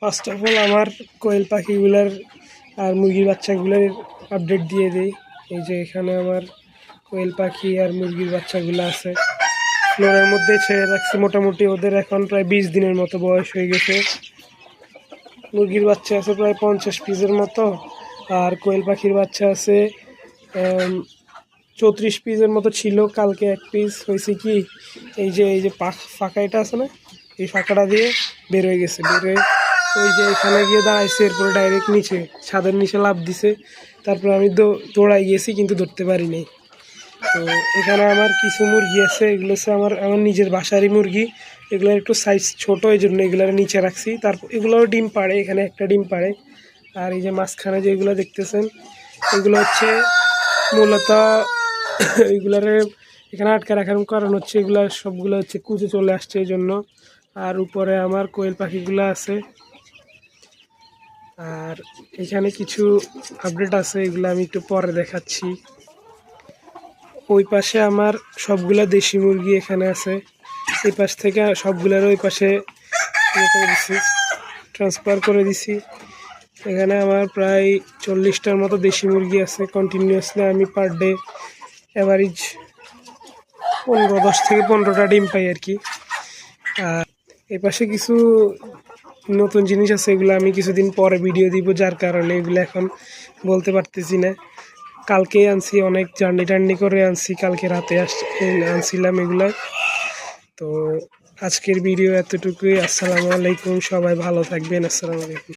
First of all আমার কোয়েল পাখিগুলার আর মুরগির বাচ্চাগুলোর আপডেট দিয়ে দিই। এই যে এখানে আমার কোয়েল পাখি আর মুরগির বাচ্চাগুলো আছে, ফ্লোরের মধ্যে ছেড়ে রাখছি। মোটামুটি ওদের এখন প্রায় 20 দিনের মতো বয়স হয়ে গেছে। মুরগির বাচ্চা আছে প্রায় 50 পিসের মতো, আর কোয়েল পাখির বাচ্চা আছে 34 পিসের মতো ছিল। কালকে এক পিস হয়েছে কি, এই যে ফাঁকা এটা আছে না, এই ফাঁকাটা দিয়ে বের হয়ে গেছে। বের হয়ে ওই যে এখানে গিয়ে দাঁড়াইছে, এরপরে ডাইরেক্ট নিচে ছাদের নিচে লাফ দিছে। তারপরে আমি দৌড়াই গেছি, কিন্তু ধরতে পারিনি। তো এখানে আমার কিছু মুরগি আছে, এগুলো হচ্ছে আমার নিজের বাসারই মুরগি। এগুলোর একটু সাইজ ছোট, এই জন্য এগুলোর নিচে রাখছি। তারপর এগুলোও ডিম পাড়ে, এখানে একটা ডিম পাড়ে। আর এই যে মাঝখানে যেগুলো দেখতেছেন, এগুলো হচ্ছে মূলত এইগুলারে এখানে আটকে রাখার কারণ হচ্ছে এগুলা সবগুলো হচ্ছে কুচে চলে আসছে এই জন্য। আর উপরে আমার কোয়েল পাখিগুলো আছে। আর এখানে কিছু আপডেট আছে, এগুলো আমি একটু পরে দেখাচ্ছি। ওই পাশে আমার সবগুলা দেশি মুরগি এখানে আছে। এই পাশ থেকে সবগুলোর ওই পাশে ইয়ে করে দিছি, ট্রান্সফার করে দিছি। এখানে আমার প্রায় 40টার মতো দেশি মুরগি আছে। কন্টিনিউয়াসলি আমি পার ডে অ্যাভারেজ 10 থেকে 15টা ডিম পাই আর কি। আর এই পাশে কিছু নতুন জিনিস আছে, এগুলো আমি কিছুদিন পরে ভিডিও দিব, যার কারণে এগুলো এখন বলতে পারতেছি না। কালকে আনছি, অনেক জার্নি করে আনছি, কালকে রাতে আনছিলাম এগুলো। তো আজকের ভিডিও এতটুকুই। আসসালামু আলাইকুম, সবাই ভালো থাকবেন। আসসালামু আলাইকুম।